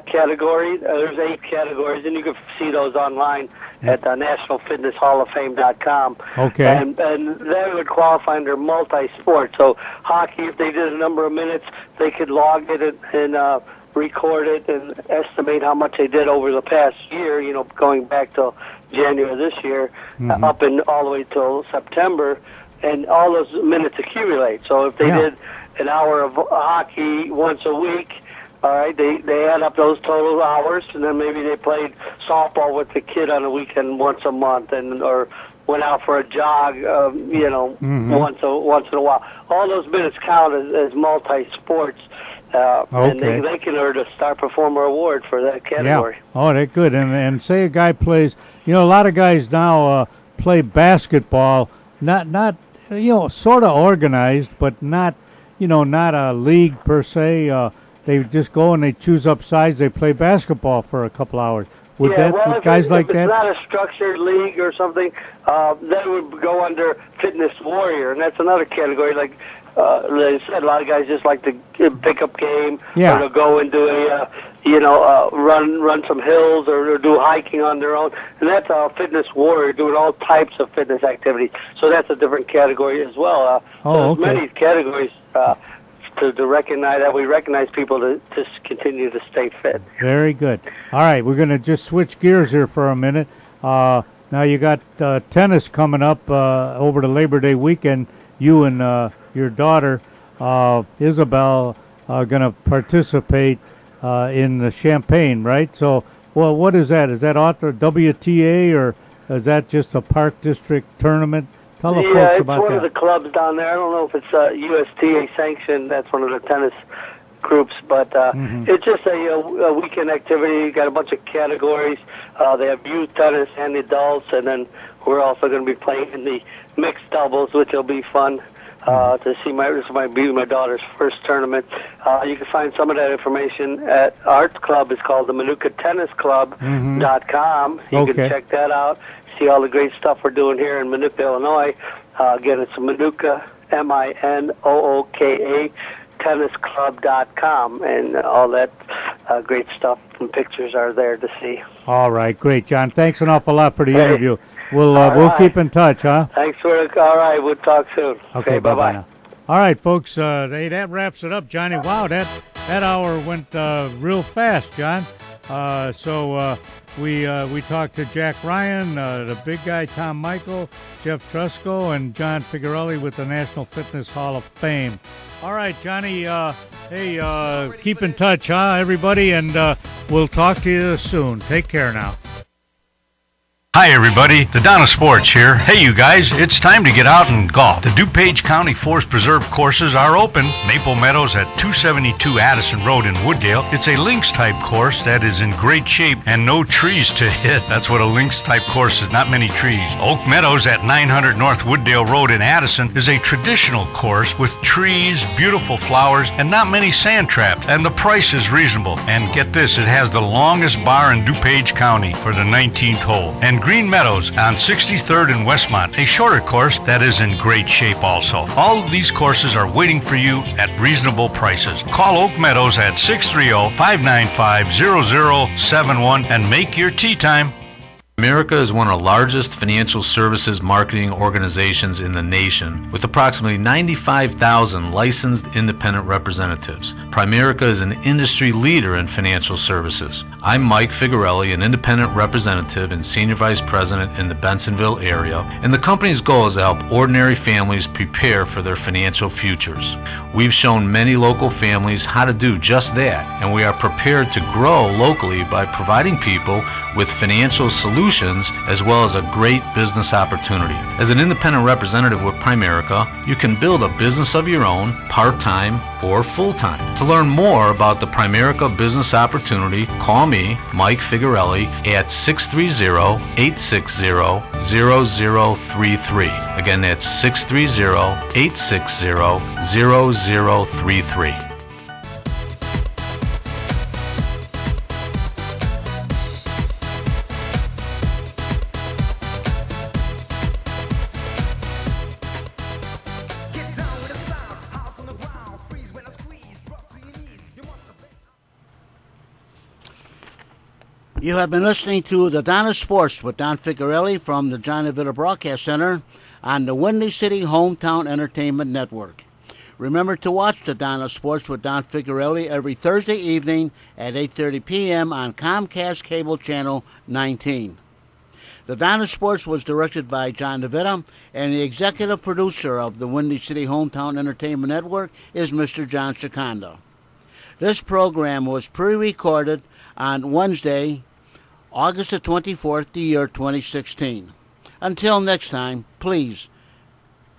category. There's 8 categories, and you can see those online at nationalfitnesshalloffame.com. Okay. And they would qualify under multi-sport. So hockey, if they did a number of minutes, they could log it and record it and estimate how much they did over the past year, you know, going back to January this year, up and all the way till September. And all those minutes accumulate. So if they did an hour of hockey once a week, all right, they add up those total hours, and then maybe they played softball with the kid on a weekend once a month, or went out for a jog, you know, once in a while. All those minutes count as multi-sports, and they can earn a Star Performer Award for that category. Yeah. Oh, that's good. And say a guy plays, you know, a lot of guys now play basketball, not you know, sort of organized, but not, you know, not a league per se. They just go and they choose up sides. They play basketball for a couple hours. Would guys like that? If it's not a structured league or something, that would go under Fitness Warrior, and that's another category. Like they said, a lot of guys just like to pick up game, or to go and do a, run some hills or do hiking on their own, and that's a Fitness Warrior, doing all types of fitness activities. So that's a different category as well. There's many categories to recognize that we recognize people to continue to stay fit. Very good. All right, we're going to just switch gears here for a minute. Now you got tennis coming up over the Labor Day weekend. You and your daughter, Isabel, are going to participate in the Champaign, right? So, well, what is that? Is that WTA, or is that just a Park District tournament? Tell the folks about that. Yeah, it's one of the clubs down there. I don't know if it's USTA sanctioned. That's one of the tennis groups, but it's just a weekend activity. You got a bunch of categories. They have youth tennis and adults, and then we're also going to be playing in the mixed doubles, which will be fun to see. This might be my daughter's first tournament. You can find some of that information at our club. It's called the MinukaTennisClub.com. You can check that out. See all the great stuff we're doing here in Minooka, Illinois. Again, it's Minooka, MINOOKA, tennisclub.com, and all that great stuff and pictures are there to see. All right, great, John. Thanks an awful lot for the interview. We'll keep in touch, huh? Thanks for it. All right, we'll talk soon. Okay, bye-bye now. All right, folks, that wraps it up, Johnny. Wow, that hour went real fast, John. We talked to Jack Ryan, the big guy, Tom Michael, Jeff Trusco, and John Figuarelli with the National Fitness Hall of Fame. All right, Johnny, keep in touch, huh, everybody, and we'll talk to you soon. Take care now. Hi everybody, the Donna Sports here. Hey you guys, it's time to get out and golf. The DuPage County Forest Preserve courses are open. Maple Meadows at 272 Addison Road in Wooddale. It's a links type course that is in great shape and no trees to hit. That's what a links type course is, not many trees. Oak Meadows at 900 North Wooddale Road in Addison is a traditional course with trees, beautiful flowers, and not many sand traps. And the price is reasonable. And get this, it has the longest bar in DuPage County for the 19th hole. And Green Meadows on 63rd and Westmont, a shorter course that is in great shape also. All of these courses are waiting for you at reasonable prices. Call Oak Meadows at 630-595-0071 and make your tee time. America is one of the largest financial services marketing organizations in the nation, with approximately 95,000 licensed independent representatives. Primerica is an industry leader in financial services. I'm Mike Figarelli, an independent representative and senior vice president in the Bensonville area, and the company's goal is to help ordinary families prepare for their financial futures. We've shown many local families how to do just that, and we are prepared to grow locally by providing people with financial solutions as well as a great business opportunity. As an independent representative with Primerica, you can build a business of your own, part-time or full-time. To learn more about the Primerica business opportunity, call me, Mike Figarelli, at 630-860-0033. Again, that's 630-860-0033. You have been listening to the Donna Sports with Don Figarelli from the John DeVita Broadcast Center on the Windy City Hometown Entertainment Network. Remember to watch the Donna Sports with Don Figarelli every Thursday evening at 8:30 p.m. on Comcast Cable Channel 19. The Donna Sports was directed by John DeVita, and the executive producer of the Windy City Hometown Entertainment Network is Mr. John Seconda. This program was pre-recorded on Wednesday, August the 24th, the year 2016. Until next time, please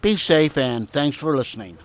be safe and thanks for listening.